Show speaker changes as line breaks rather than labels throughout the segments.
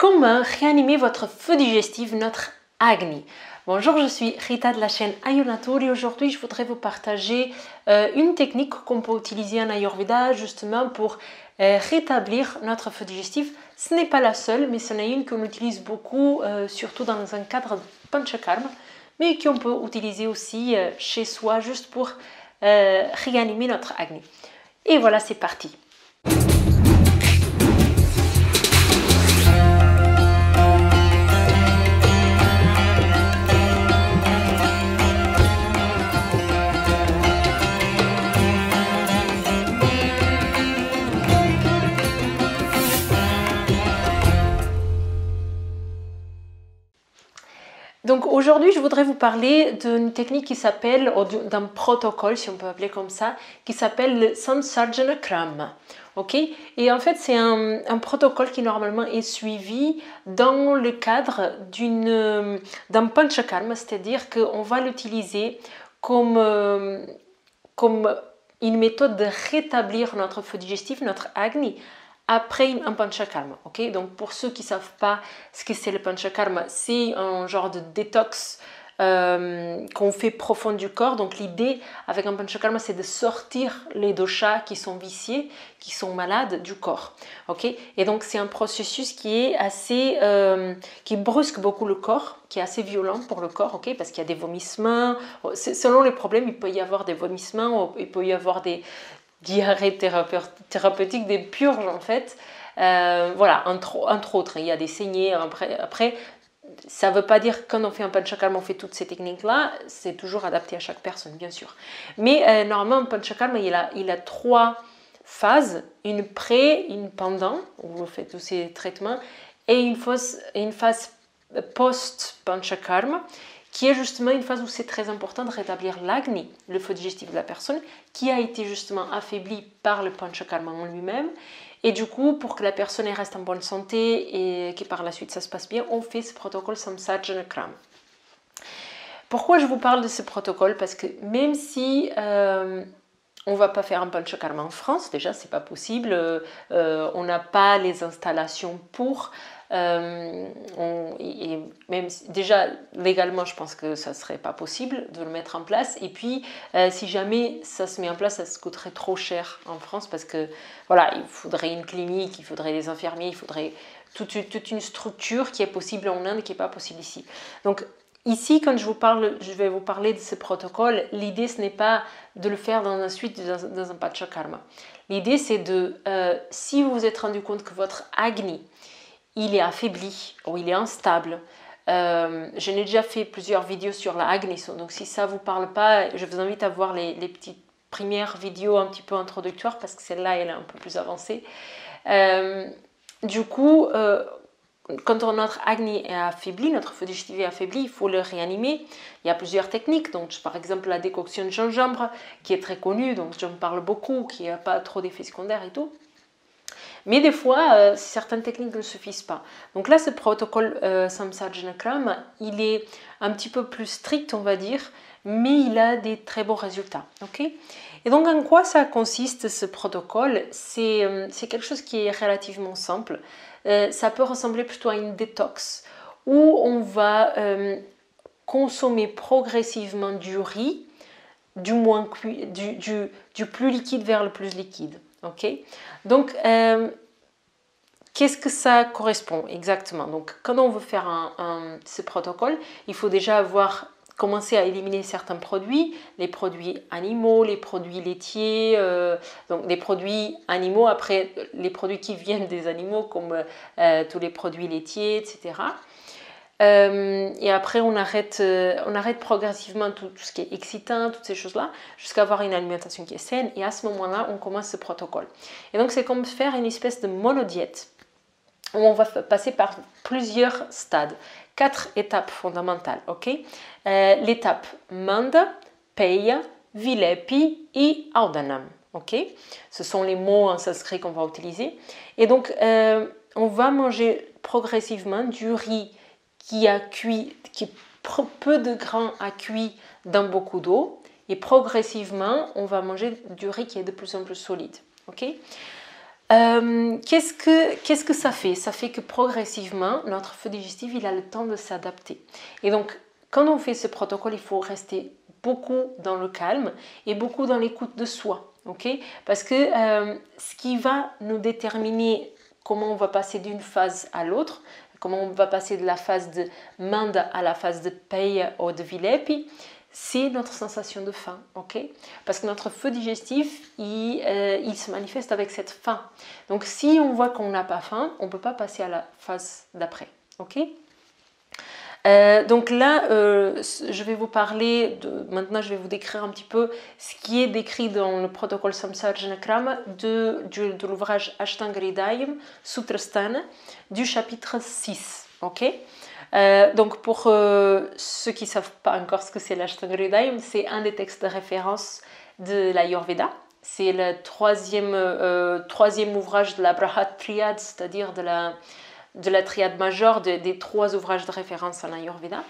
Comment réanimer votre feu digestif, notre acné? Bonjour, je suis Rita de la chaîne Ayurnatur et aujourd'hui je voudrais vous partager une technique qu'on peut utiliser en Ayurveda justement pour rétablir notre feu digestif. Ce n'est pas la seule, mais c'en est une qu'on utilise beaucoup, surtout dans un cadre de Panchakarma, mais qu'on peut utiliser aussi chez soi juste pour réanimer notre acné. Et voilà, c'est parti. Donc aujourd'hui, je voudrais vous parler d'une technique qui s'appelle, ou d'un protocole, si on peut appeler comme ça, qui s'appelle le Samsarjana Krama. Ok? Et en fait, c'est un protocole qui normalement est suivi dans le cadre d'un Panchakarma, c'est-à-dire qu'on va l'utiliser comme une méthode de rétablir notre feu digestif, notre acné, après un panchakarma. Okay? Donc pour ceux qui ne savent pas ce que c'est le panchakarma, c'est un genre de détox qu'on fait profond du corps. Donc l'idée avec un panchakarma, c'est de sortir les doshas qui sont viciés, qui sont malades du corps. Okay? Et donc c'est un processus qui est assez, qui brusque beaucoup le corps, qui est assez violent pour le corps, okay? Parce qu'il y a des vomissements. Selon les problèmes, il peut y avoir des vomissements, il peut y avoir des diarrhée thérapeutique, des purges en fait. Voilà, entre autres, il y a des saignées. Après ça ne veut pas dire que quand on fait un panchakarma, on fait toutes ces techniques-là. C'est toujours adapté à chaque personne, bien sûr. Mais normalement, un panchakarma, il a trois phases. Une pré, une pendant, où vous faites tous ces traitements, et une phase post-panchakarma, qui est justement une phase où c'est très important de rétablir l'acné, le feu digestif de la personne, qui a été justement affaibli par le panchakarma en lui-même. Et du coup, pour que la personne reste en bonne santé et que par la suite ça se passe bien, on fait ce protocole Samsarjana Krama. Pourquoi je vous parle de ce protocole? Parce que même si on ne va pas faire un panchakarma en France, déjà c'est pas possible, on n'a pas les installations pour... et même déjà légalement je pense que ça ne serait pas possible de le mettre en place, et puis si jamais ça se met en place, ça se coûterait trop cher en France parce que voilà, il faudrait une clinique, il faudrait des infirmiers, il faudrait toute une structure qui est possible en Inde et qui n'est pas possible ici. Donc ici, quand je vais vous parler de ce protocole, l'idée ce n'est pas de le faire dans un panchakarma. L'idée c'est de, si vous vous êtes rendu compte que votre acné il est affaibli ou il est instable. Je n'ai déjà fait plusieurs vidéos sur la acné, donc si ça ne vous parle pas, je vous invite à voir les petites premières vidéos un petit peu introductoires parce que celle-là elle est un peu plus avancée. Du coup, quand notre acné est affaibli, notre feu digestif est affaibli, il faut le réanimer. Il y a plusieurs techniques, donc par exemple la décoction de gingembre qui est très connue, donc j'en parle beaucoup, qui n'a pas trop d'effets secondaires et tout. Mais des fois, certaines techniques ne suffisent pas. Donc là, ce protocole Samsarjana Krama, il est un petit peu plus strict, on va dire, mais il a des très bons résultats. Okay? Et donc, en quoi ça consiste ce protocole? C'est quelque chose qui est relativement simple. Ça peut ressembler plutôt à une détox, où on va consommer progressivement du riz, du plus liquide vers le plus liquide. Okay? Donc, qu'est-ce que ça correspond exactement? Donc, quand on veut faire ce protocole, il faut déjà commencer à éliminer certains produits, les produits animaux, les produits laitiers, donc les produits animaux, après les produits qui viennent des animaux comme tous les produits laitiers, etc. Et après on arrête progressivement tout ce qui est excitant, toutes ces choses-là, jusqu'à avoir une alimentation qui est saine, et à ce moment-là on commence ce protocole. Et donc c'est comme faire une espèce de monodiète où on va passer par plusieurs stades, 4 étapes fondamentales. Okay? L'étape Manda, Peya, Vilepi et Audanam. Okay? Ce sont les mots en sanskrit qu'on va utiliser. Et donc on va manger progressivement du riz qui a cuit, qui peu de grains a cuit dans beaucoup d'eau, et progressivement on va manger du riz qui est de plus en plus solide. Okay? Qu'est-ce que ça fait? Ça fait que progressivement, notre feu digestif, il a le temps de s'adapter. Et donc, quand on fait ce protocole, il faut rester beaucoup dans le calme et beaucoup dans l'écoute de soi. Okay? Parce que ce qui va nous déterminer comment on va passer d'une phase à l'autre, comment on va passer de la phase de manda à la phase de peia ou de vilepi, c'est notre sensation de faim, ok? Parce que notre feu digestif, il se manifeste avec cette faim. Donc si on voit qu'on n'a pas faim, on ne peut pas passer à la phase d'après, ok? Donc là, je vais vous parler, maintenant je vais vous décrire un petit peu ce qui est décrit dans le protocole Samsarjanakrama de l'ouvrage Ashtanga Hridayam Sutrasthana du chapitre 6. Okay, donc pour ceux qui ne savent pas encore ce que c'est l'Ashtanga Hridayam, c'est un des textes de référence de l'Ayurveda. C'est le troisième ouvrage de la Brahat Triad, c'est-à-dire de la triade majeure des 3 ouvrages de référence en Ayurveda.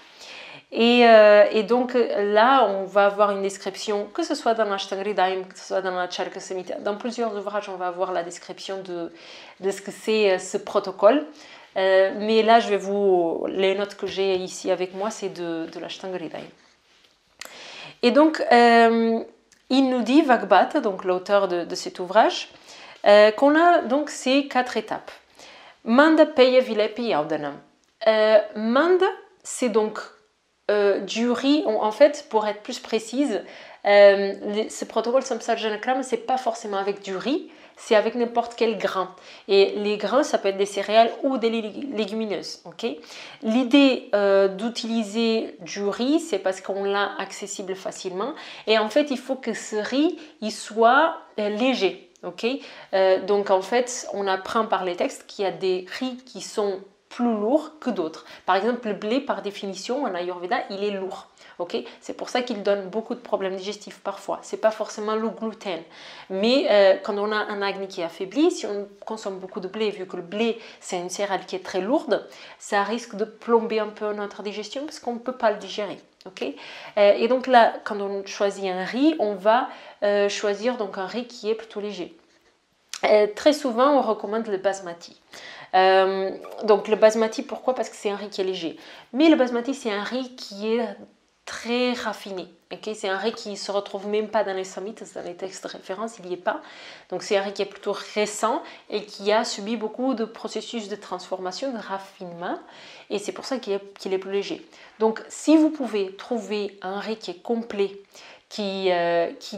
Et donc là, on va avoir une description, que ce soit dans l'Ashtanga Hridayam, que ce soit dans la Charaka Samhita, dans plusieurs ouvrages, on va avoir la description de ce que c'est ce protocole. Mais là, les notes que j'ai ici avec moi, c'est de l'Ashtanga Hridayam. Et donc, il nous dit, Vagbhata, donc l'auteur de cet ouvrage, qu'on a donc ces 4 étapes. Manda, Peya, Vilepi, Yaudanam. Manda, c'est donc du riz. En fait, pour être plus précise, ce protocole Samsarjanakrama, c'est pas forcément avec du riz, c'est avec n'importe quel grain. Et les grains, ça peut être des céréales ou des légumineuses. Okay? L'idée d'utiliser du riz, c'est parce qu'on l'a accessible facilement. Et en fait, il faut que ce riz, il soit léger. Okay? Donc en fait, on apprend par les textes qu'il y a des riz qui sont plus lourds que d'autres. Par exemple, le blé, par définition, en Ayurveda, il est lourd. Okay? C'est pour ça qu'il donne beaucoup de problèmes digestifs parfois. Ce n'est pas forcément le gluten. Mais quand on a un acné qui est affaibli, si on consomme beaucoup de blé, vu que le blé, c'est une céréale qui est très lourde, ça risque de plomber un peu notre digestion parce qu'on ne peut pas le digérer. Okay? Et donc là, quand on choisit un riz, on va choisir donc un riz qui est plutôt léger. Très souvent, on recommande le basmati. Donc le basmati, pourquoi? Parce que c'est un riz qui est léger. Mais le basmati, c'est un riz qui est très raffiné. Okay? C'est un riz qui ne se retrouve même pas dans les samhitas, dans les textes de référence, il n'y est pas. Donc c'est un riz qui est plutôt récent et qui a subi beaucoup de processus de transformation, de raffinement. Et c'est pour ça qu'il est plus léger. Donc si vous pouvez trouver un riz qui est complet, qui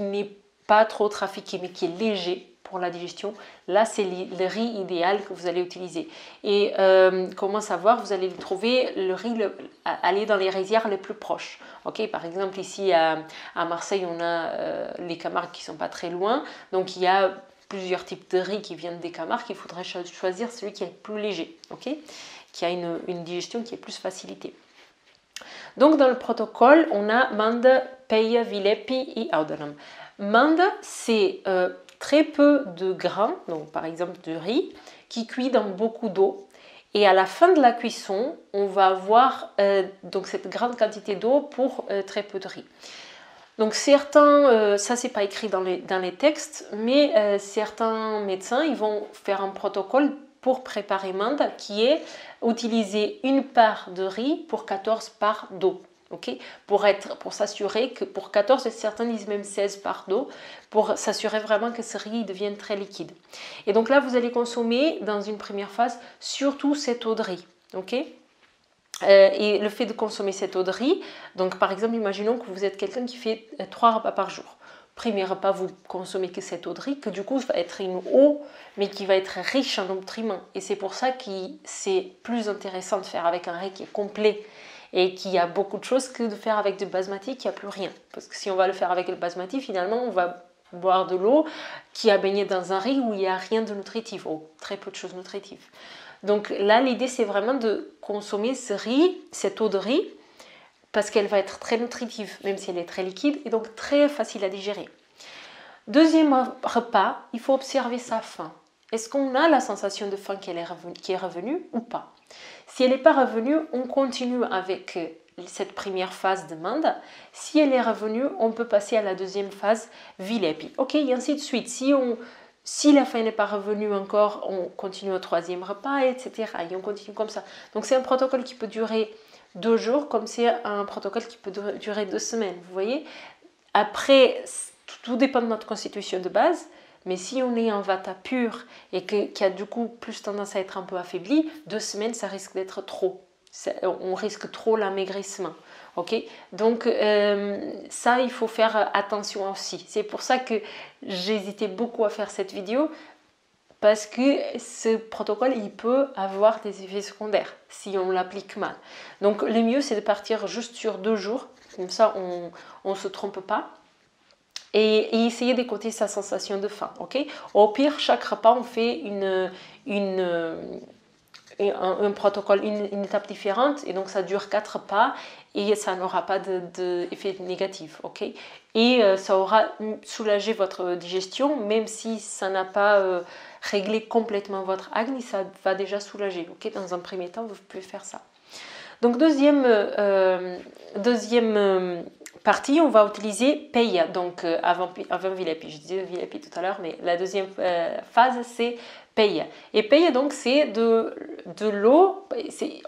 n'est pas trop trafiqué, mais qui est léger, pour la digestion, là c'est le riz idéal que vous allez utiliser. Et comment savoir? Vous allez trouver le riz, aller dans les rizières les plus proches. Okay? Par exemple ici à Marseille, on a les Camargues qui ne sont pas très loin, donc il y a plusieurs types de riz qui viennent des Camargues. Il faudrait choisir celui qui est plus léger, okay? Qui a une digestion qui est plus facilitée. Donc dans le protocole, on a Manda, Peya, Vilepi et Audanam. Manda, c'est très peu de grains, donc par exemple du riz, qui cuit dans beaucoup d'eau. Et à la fin de la cuisson, on va avoir donc cette grande quantité d'eau pour très peu de riz. Donc certains, ça c'est pas écrit dans les textes, mais certains médecins, ils vont faire un protocole pour préparer Manda qui est utiliser une part de riz pour 14 parts d'eau. Okay? Pour s'assurer que pour 14, certains disent même 16 parts d'eau, pour s'assurer vraiment que ce riz devienne très liquide. Et donc là, vous allez consommer dans une première phase surtout cette eau de riz. Okay? Et le fait de consommer cette eau de riz, donc par exemple, imaginons que vous êtes quelqu'un qui fait 3 repas par jour. Premier repas, vous consommez que cette eau de riz, que du coup, va être une eau, mais qui va être riche en nutriments. Et c'est pour ça que c'est plus intéressant de faire avec un riz qui est complet et qui a beaucoup de choses que de faire avec du basmati qui n'a plus rien. Parce que si on va le faire avec le basmati, finalement, on va boire de l'eau qui a baigné dans un riz où il n'y a rien de nutritif, ou très peu de choses nutritives. Donc là, l'idée, c'est vraiment de consommer ce riz, cette eau de riz, parce qu'elle va être très nutritive, même si elle est très liquide, et donc très facile à digérer. Deuxième repas, il faut observer sa faim. Est-ce qu'on a la sensation de faim qui est revenue ou pas? Si elle n'est pas revenue, on continue avec cette première phase de Manda. Si elle est revenue, on peut passer à la deuxième phase, Vilepi. Ok, et ainsi de suite. Si Si la faim n'est pas revenue encore, on continue au 3e repas, etc. Et on continue comme ça. Donc c'est un protocole qui peut durer 2 jours, comme c'est un protocole qui peut durer 2 semaines. Vous voyez? Après, tout dépend de notre constitution de base. Mais si on est en vata pur et qui a du coup plus tendance à être un peu affaibli, 2 semaines, ça risque d'être trop. On risque trop l'amaigrissement. Okay, donc ça, il faut faire attention aussi. C'est pour ça que j'hésitais beaucoup à faire cette vidéo, parce que ce protocole, il peut avoir des effets secondaires si on l'applique mal. Donc le mieux, c'est de partir juste sur 2 jours, comme ça on ne se trompe pas. Et essayer d'écouter sa sensation de faim. Okay, au pire, chaque repas, on fait un protocole, une étape différente, et donc ça dure 4 pas et ça n'aura pas d'effet négatif, ok? Et ça aura soulagé votre digestion, même si ça n'a pas réglé complètement votre acné, ça va déjà soulager, ok? Dans un premier temps, vous pouvez faire ça. Donc deuxième partie, on va utiliser Peya, donc avant Vilepi. Je disais Vilepi tout à l'heure, mais la deuxième phase, c'est Peya. Et Peya, donc, c'est de l'eau,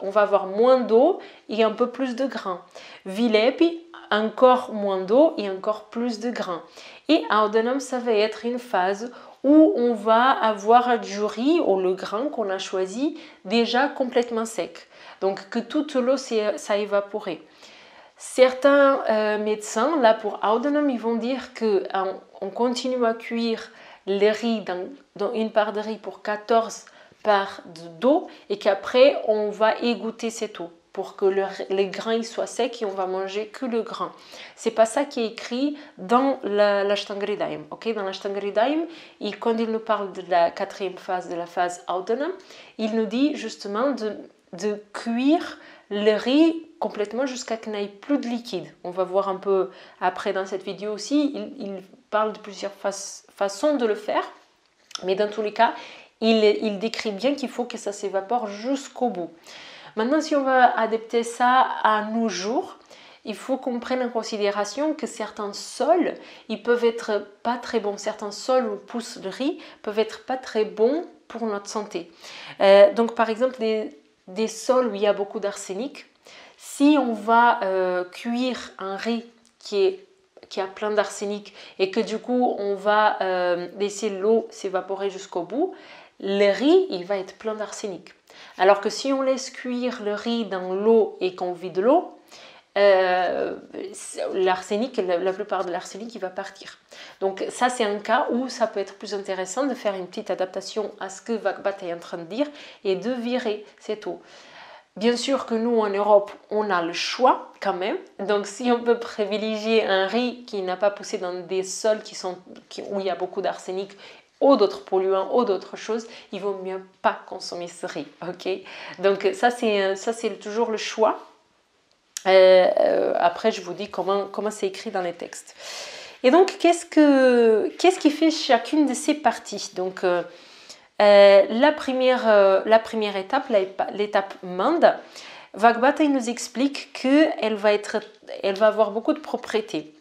on va avoir moins d'eau et un peu plus de grains. Vilepi, encore moins d'eau et encore plus de grains. Et Audanam, ça va être une phase où on va avoir du riz ou le grain qu'on a choisi déjà complètement sec. Donc que toute l'eau ça évaporé. Certains médecins, là pour Audanam, ils vont dire qu'on continue à cuire le riz dans une part de riz pour 14 parts d'eau et qu'après on va égoutter cette eau pour que les grains soient secs et on va manger que le grain. C'est pas ça qui est écrit dans l'Ashtanga-hridayam. Okay? Dans l'Ashtanga-hridayam, quand il nous parle de la 4e phase, de la phase Audanam, il nous dit justement de cuire le riz complètement jusqu'à qu'il n'ait plus de liquide. On va voir un peu après dans cette vidéo aussi, il parle de plusieurs façons de le faire, mais dans tous les cas, il décrit bien qu'il faut que ça s'évapore jusqu'au bout. Maintenant, si on va adapter ça à nos jours, il faut qu'on prenne en considération que certains sols, ils peuvent être pas très bons. Certains sols où pousse le riz peuvent être pas très bons pour notre santé. Donc, par exemple, des sols où il y a beaucoup d'arsenic, si on va cuire un riz qui a plein d'arsenic et que du coup on va laisser l'eau s'évaporer jusqu'au bout, le riz il va être plein d'arsenic. Alors que si on laisse cuire le riz dans l'eau et qu'on vide l'eau, l'arsenic, la plupart de l'arsenic il va partir. Donc ça c'est un cas où ça peut être plus intéressant de faire une petite adaptation à ce que Vagbhat est en train de dire et de virer cette eau. Bien sûr que nous, en Europe, on a le choix quand même. Donc, si on peut privilégier un riz qui n'a pas poussé dans des sols où il y a beaucoup d'arsenic ou d'autres polluants ou d'autres choses, il vaut mieux pas consommer ce riz. Okay? Donc, ça, c'est toujours le choix. Après, je vous dis comment c'est écrit dans les textes. Et donc, qu'est-ce qui fait chacune de ces parties? Donc, la première étape, l'étape Manda, Vagbhat nous explique qu'elle va avoir beaucoup de propriétés.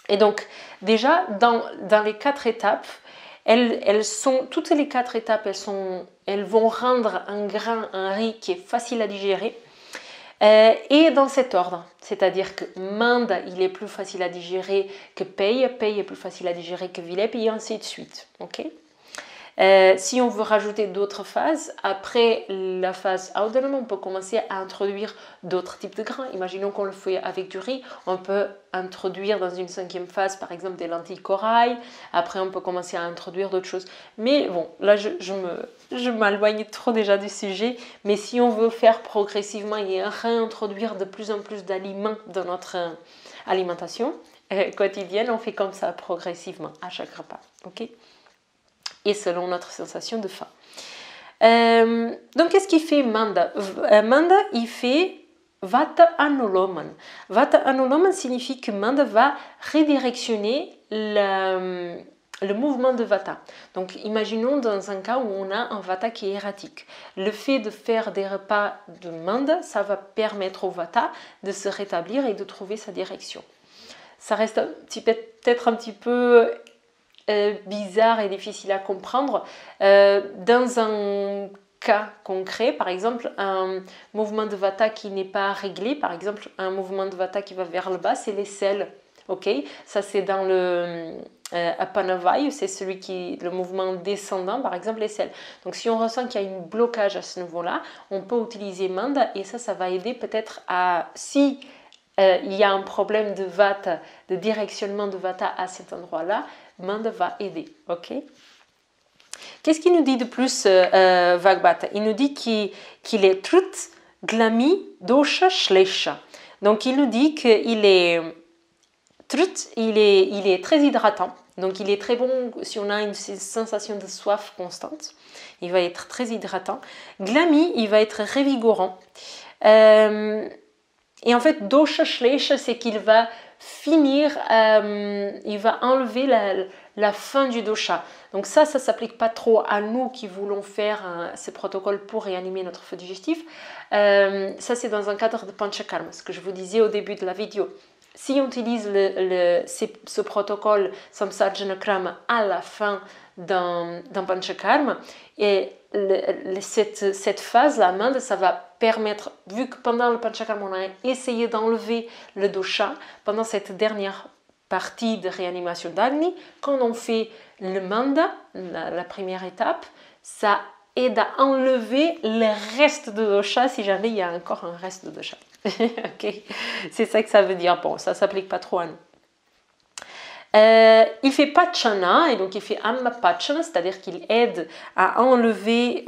Et donc, déjà, dans les 4 étapes, toutes les 4 étapes, elles vont rendre un riz qui est facile à digérer. Et dans cet ordre, c'est-à-dire que Manda, il est plus facile à digérer que Peya est plus facile à digérer que Vilepi, et ainsi de suite. Okay? Si on veut rajouter d'autres phases, après la phase Audanam, on peut commencer à introduire d'autres types de grains. Imaginons qu'on le fait avec du riz, on peut introduire dans une 5e phase par exemple des lentilles corail, après on peut commencer à introduire d'autres choses. Mais bon, là je m'éloigne trop déjà du sujet, mais si on veut faire progressivement et réintroduire de plus en plus d'aliments dans notre alimentation quotidienne, on fait comme ça progressivement à chaque repas. Ok ? Et selon notre sensation de faim. Donc, qu'est-ce qu'il fait Manda? Manda, il fait Vata Anuloman. Vata Anuloman signifie que Manda va redirectionner le mouvement de Vata. Donc, imaginons dans un cas où on a un Vata qui est erratique. Le fait de faire des repas de Manda, ça va permettre au Vata de se rétablir et de trouver sa direction. Ça reste peut-être un petit peu bizarre et difficile à comprendre. Dans un cas concret, par exemple, un mouvement de Vata qui n'est pas réglé, par exemple, un mouvement de Vata qui va vers le bas, c'est l'aisselle. Ok, ça c'est dans le Apanavayu, c'est le mouvement descendant, par exemple l'aisselle. Donc si on ressent qu'il y a un blocage à ce niveau-là, on peut utiliser Manda et ça va aider peut-être à, si il y a un problème de Vata, de directionnement de Vata à cet endroit-là, Manda va aider. Ok. Qu'est-ce qu'il nous dit de plus, Vagbata? Il nous dit qu'il est Trut, Glami, Dosha, Shlesha. Donc il nous dit qu'il est Trut, il est très hydratant. Donc il est très bon si on a une sensation de soif constante. Il va être très hydratant. Glami, il va être revigorant. Et en fait, Dosha, Shlesha, c'est qu'il va finir, il va enlever la fin du dosha. Donc ça s'applique pas trop à nous qui voulons faire ce protocole pour réanimer notre feu digestif. Ça, c'est dans un cadre de Panchakarma, ce que je vous disais au début de la vidéo. Si on utilise ce protocole Samsarjana Krama à la fin d'un Panchakarma, et cette phase, la Manda, ça va permettre, vu que pendant le Panchakarma, on a essayé d'enlever le dosha, pendant cette dernière partie de réanimation d'Agni, quand on fait le Manda, la première étape, ça aide à enlever le reste de dosha si jamais il y a encore un reste de dosha. Okay. C'est ça que ça veut dire. Bon, ça ne s'applique pas trop à nous. Il fait Pachana, et donc il fait Amma Pachana, c'est-à-dire qu'il aide à enlever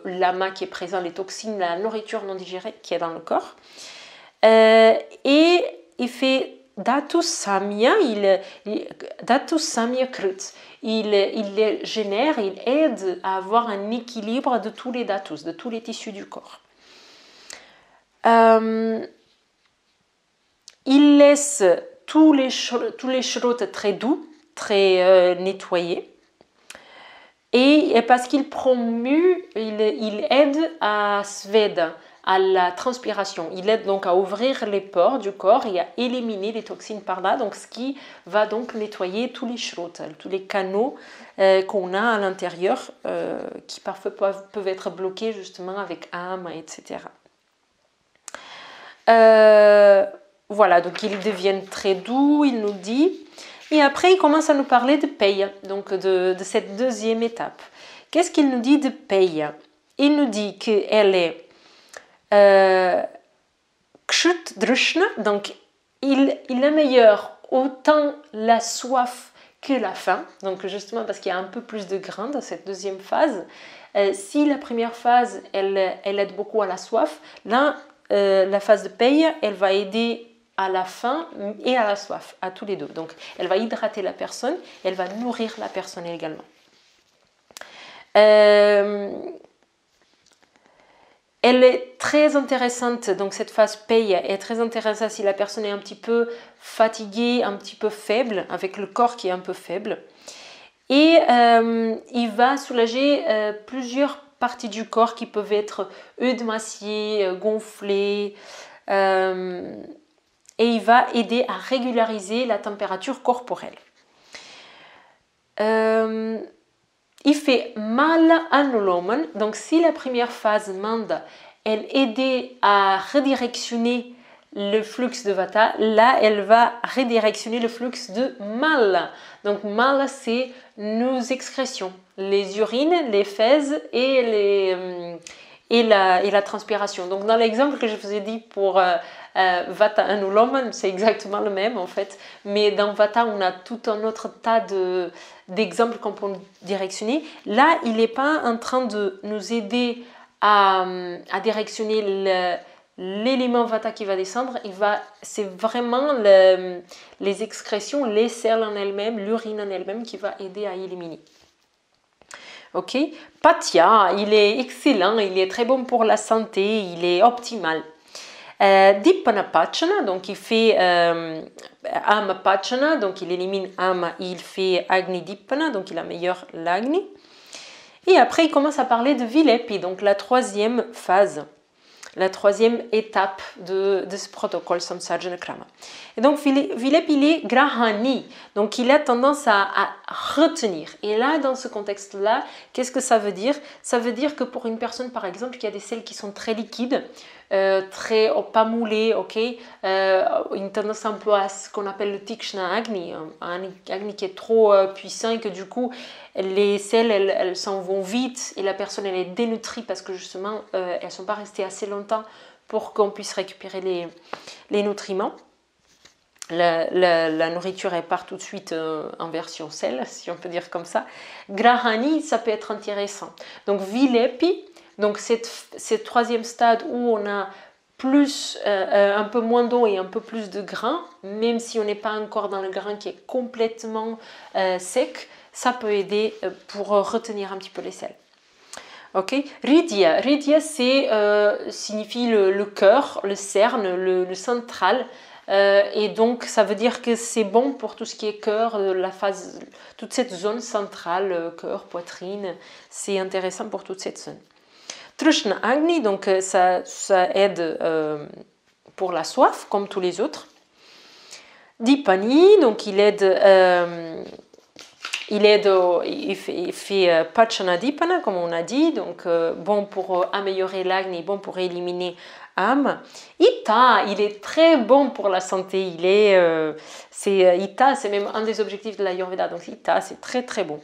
l'ama qui est présent, les toxines, la nourriture non digérée qui est dans le corps. Et il fait Dhatu Samya, Dhatu Samya Krut. Il les génère, il aide à avoir un équilibre de tous les dhatus, de tous les tissus du corps. Il laisse tous les shrotes très doux, très nettoyés. Et parce qu'il promue, il aide à Sveda, à la transpiration. Il aide donc à ouvrir les pores du corps et à éliminer les toxines par là, donc ce qui va donc nettoyer tous les shrotes, tous les canaux qu'on a à l'intérieur, qui parfois peuvent être bloqués justement avec âme, etc. Voilà, donc ils deviennent très doux, il nous dit. Et après, il commence à nous parler de Peya, donc de cette deuxième étape. Qu'est-ce qu'il nous dit de Peya? Il nous dit qu'elle est Kshut Drishna, donc il améliore autant la soif que la faim, donc justement parce qu'il y a un peu plus de grain dans cette deuxième phase. Si la première phase, elle aide beaucoup à la soif, là, la phase de Peya, elle va aider à la faim et à la soif, à tous les deux. Donc, elle va hydrater la personne, elle va nourrir la personne également. Elle est très intéressante, donc cette phase Peya est très intéressante si la personne est un petit peu fatiguée, un petit peu faible, avec le corps qui est un peu faible. Et il va soulager plusieurs parties du corps qui peuvent être œdemaciées, gonflées, et il va aider à régulariser la température corporelle. Il fait Mala Anuloman, donc si la première phase Manda, elle aidait à redirectionner le flux de Vata, là elle va redirectionner le flux de Mala. Donc Mala, c'est nos excrétions, les urines, les fèces et la transpiration. Donc dans l'exemple que je vous ai dit pour Vata Anuloman, c'est exactement le même en fait, mais dans Vata on a tout un autre tas d'exemples qu'on peut directionner. Là il n'est pas en train de nous aider à directionner l'élément Vata qui va descendre, c'est vraiment les excrétions, les selles en elles-mêmes, l'urine en elle-même qui va aider à éliminer. Ok, Patya, il est excellent, il est très bon pour la santé, il est optimal. Dipana Pachana, donc il fait Ama Pachana, donc il élimine Ama, il fait Agni Dipana, donc il améliore l'Agni. Et après il commence à parler de Vilepi, donc la troisième phase. la troisième étape de ce protocole samsarjana krama. Et donc Vilep, il est grahani, donc il a tendance à retenir. Et là, dans ce contexte-là, qu'est-ce que ça veut dire? Ça veut dire que pour une personne, par exemple, qui a des selles qui sont très liquides, très pas moulées, ok, une tendance un peu à ce qu'on appelle le tikshna agni, un agni qui est trop puissant et que du coup, les selles, elles s'en vont vite et la personne, elle est dénutrie parce que justement, elles ne sont pas restées assez longtemps pour qu'on puisse récupérer les nutriments. La nourriture, elle part tout de suite en version sel, si on peut dire comme ça. Grahani, ça peut être intéressant. Donc, Vilepi, donc c'est troisième stade où on a plus, un peu moins d'eau et un peu plus de grain, même si on n'est pas encore dans le grain qui est complètement sec, ça peut aider pour retenir un petit peu les sels. Ok, Ridya, signifie le cœur, le cerne, le central. Et donc ça veut dire que c'est bon pour tout ce qui est cœur, toute cette zone centrale, cœur, poitrine, c'est intéressant pour toute cette zone. Trishna Agni, donc ça aide pour la soif, comme tous les autres. Dipani, donc il fait Pachana Dipana, comme on a dit, donc bon pour améliorer l'Agni, bon pour éliminer âme. Ita, il est très bon pour la santé. Ita, c'est même un des objectifs de l'Ayurveda. Donc Ita, c'est très très bon.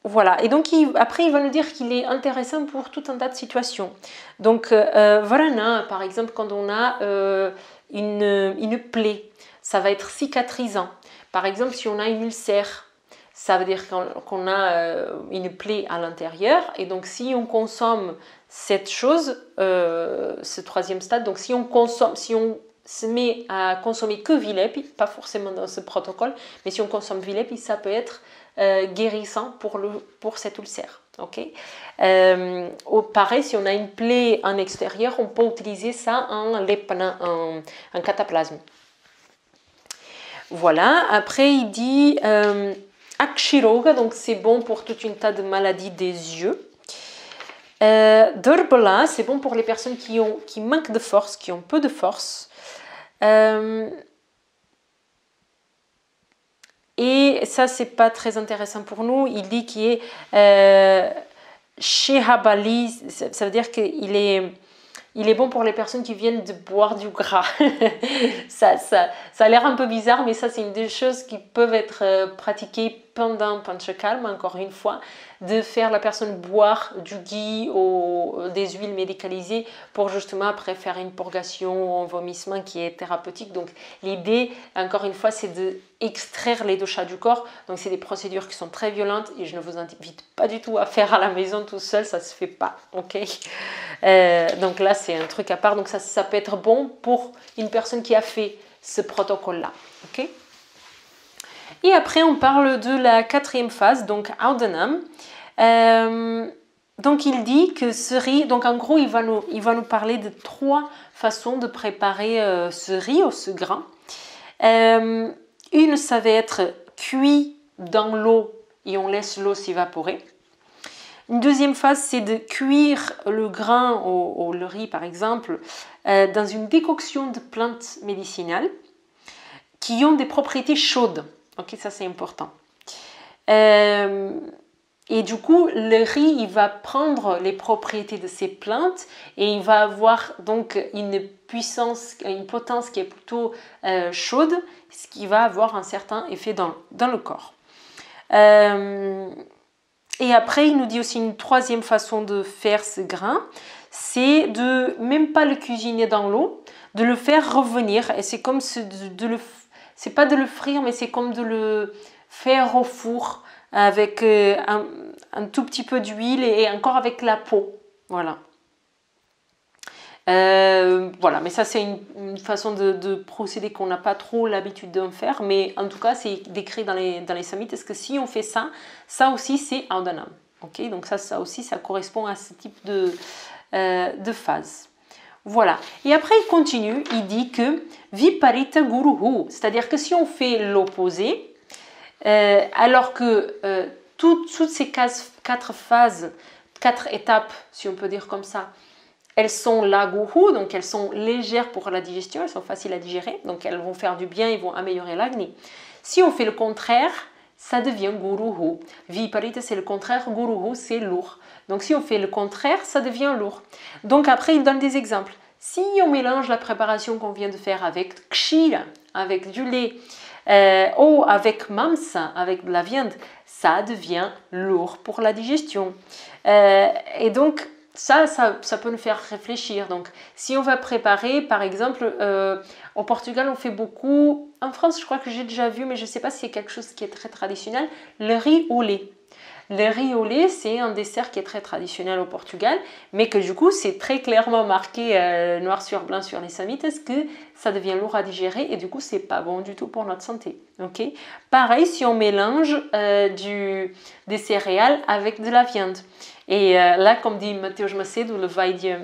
Voilà. Et donc après, il va nous dire qu'il est intéressant pour tout un tas de situations. Donc Varana, par exemple, quand on a une plaie, ça va être cicatrisant. Par exemple, si on a une ulcère, ça veut dire qu'on a une plaie à l'intérieur. Et donc, si on consomme cette chose, ce troisième stade, donc si on se met à consommer que Vilepi, pas forcément dans ce protocole, mais si on consomme Vilepi, ça peut être guérissant pour cette ulcère. Okay. Pareil, si on a une plaie en extérieur, on peut utiliser ça en lepana, en cataplasme. Voilà, après il dit Akshiroga, donc c'est bon pour toute une tas de maladies des yeux. Durbala, c'est bon pour les personnes qui manquent de force, qui ont peu de force. Et ça, c'est pas très intéressant pour nous. Il dit qu'il est Shehabali, ça veut dire qu'il est bon pour les personnes qui viennent de boire du gras. ça a l'air un peu bizarre, mais ça, c'est une des choses qui peuvent être pratiquées pendant Panchakarma, encore une fois, de faire la personne boire du ghee ou des huiles médicalisées pour justement après faire une purgation ou un vomissement qui est thérapeutique. Donc l'idée, encore une fois, c'est d'extraire les doshas du corps. Donc c'est des procédures qui sont très violentes et je ne vous invite pas du tout à faire à la maison tout seul, ça ne se fait pas. Ok. Donc là, c'est un truc à part. Donc ça peut être bon pour une personne qui a fait ce protocole-là. Ok. Et après, on parle de la quatrième phase, donc Audanam. Donc il dit que ce riz, donc en gros il va nous parler de 3 façons de préparer ce riz ou ce grain. Une, ça va être cuit dans l'eau et on laisse l'eau s'évaporer. Une deuxième phase, c'est de cuire le grain ou le riz par exemple dans une décoction de plantes médicinales qui ont des propriétés chaudes. Ok, ça c'est important. Et du coup, le riz, il va prendre les propriétés de ces plantes et il va avoir donc une potence qui est plutôt chaude, ce qui va avoir un certain effet dans le corps. Et après, il nous dit aussi une troisième façon de faire ce grain, c'est de même pas le cuisiner dans l'eau, de le faire revenir. Et c'est comme c'est pas de le frire, mais c'est comme de le faire au four avec un tout petit peu d'huile et encore avec la peau. Voilà. Voilà, mais ça c'est une façon de procéder qu'on n'a pas trop l'habitude d'en faire, mais en tout cas c'est décrit dans les samhitas. Est-ce que si on fait ça, ça aussi c'est Audanam. Ok, donc ça aussi ça correspond à ce type de phase. Voilà. Et après, il continue, il dit que Viparita Guruhu, c'est-à-dire que si on fait l'opposé, alors que toutes ces 4 phases 4 étapes, si on peut dire comme ça. Elles sont laguhu, donc elles sont légères pour la digestion, elles sont faciles à digérer, donc elles vont faire du bien, elles vont améliorer l'agni. Si on fait le contraire, ça devient guruhu. Viparita, c'est le contraire, guruhu, c'est lourd. Donc si on fait le contraire, ça devient lourd. Donc après, il donne des exemples. Si on mélange la préparation qu'on vient de faire avec kshira, avec du lait, ou avec mamsa, avec de la viande, ça devient lourd pour la digestion. Et donc, ça peut nous faire réfléchir. Donc, si on va préparer, par exemple, au Portugal, on fait beaucoup, en France, je crois que j'ai déjà vu, mais je ne sais pas si c'est quelque chose qui est très traditionnel, le riz au lait. Le riz au lait, c'est un dessert qui est très traditionnel au Portugal, mais que du coup, c'est très clairement marqué noir sur blanc sur les samites, que ça devient lourd à digérer et du coup, c'est pas bon du tout pour notre santé. Okay. Pareil, si on mélange des céréales avec de la viande. Et là, comme dit Mateus Macedo, le vaidya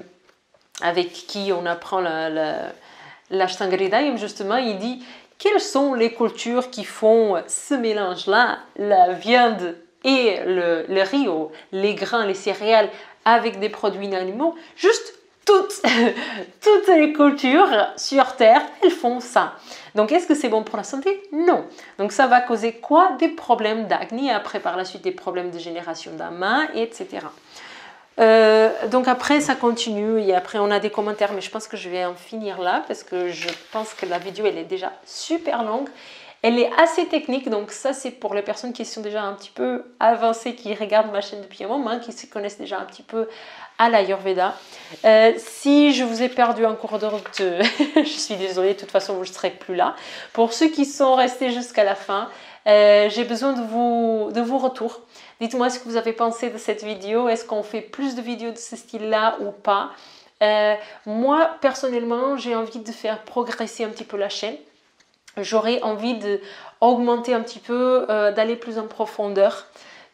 avec qui on apprend l'Ashtanga-hridayam, justement, il dit quelles sont les cultures qui font ce mélange-là, la viande et le riz, les grains, les céréales avec des produits animaux, juste toutes les cultures sur Terre, elles font ça. Donc, est-ce que c'est bon pour la santé? Non. Donc, ça va causer quoi? Des problèmes d'acné, après par la suite des problèmes de génération d'ama, etc. Donc après ça continue et après on a des commentaires, mais je pense que je vais en finir là parce que je pense que la vidéo elle est déjà super longue. Elle est assez technique, donc ça c'est pour les personnes qui sont déjà un petit peu avancées, qui regardent ma chaîne depuis un moment, qui se connaissent déjà un petit peu à l'Ayurveda. Si je vous ai perdu en cours de route, je suis désolée, de toute façon vous ne serez plus là. Pour ceux qui sont restés jusqu'à la fin, j'ai besoin de vos retours. Dites-moi ce que vous avez pensé de cette vidéo. Est-ce qu'on fait plus de vidéos de ce style-là ou pas? Moi, personnellement, j'ai envie de faire progresser un petit peu la chaîne. J'aurais envie d'augmenter un petit peu, d'aller plus en profondeur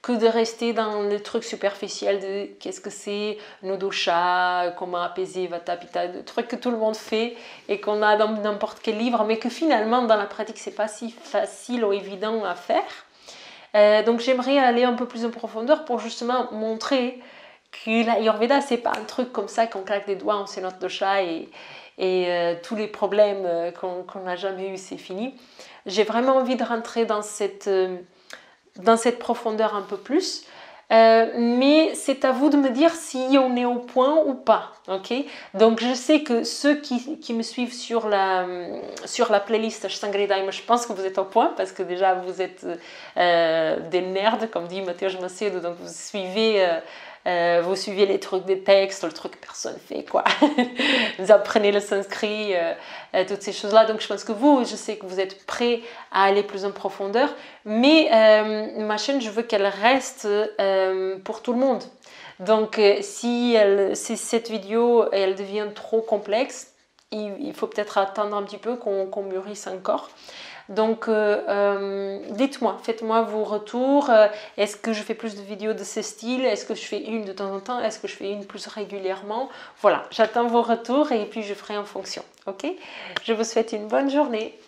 que de rester dans le truc superficiel de qu'est-ce que c'est, nos doshas, comment apaiser Vata Pitta, des trucs que tout le monde fait et qu'on a dans n'importe quel livre, mais que finalement dans la pratique c'est pas si facile ou évident à faire. Donc j'aimerais aller un peu plus en profondeur pour justement montrer que l'Ayurveda c'est pas un truc comme ça qu'on claque des doigts, on sait notre dosha et tous les problèmes qu'on n'a jamais eu c'est fini. J'ai vraiment envie de rentrer dans cette profondeur un peu plus. Mais c'est à vous de me dire si on est au point ou pas. Okay. Donc je sais que ceux qui me suivent sur la playlist Ashtanga-hridayam, je pense que vous êtes au point parce que déjà vous êtes des nerds comme dit Mateus Macedo, donc vous suivez les trucs des textes, le truc que personne fait quoi. Vous apprenez le sanskrit, toutes ces choses là, donc je pense que je sais que vous êtes prêts à aller plus en profondeur, mais ma chaîne je veux qu'elle reste pour tout le monde. Donc si cette vidéo elle devient trop complexe, il faut peut-être attendre un petit peu qu'on mûrisse encore. Donc dites-moi, faites-moi vos retours. Est-ce que je fais plus de vidéos de ce style? Est-ce que je fais une de temps en temps? Est-ce que je fais une plus régulièrement? Voilà, j'attends vos retours et puis je ferai en fonction. Ok? Je vous souhaite une bonne journée.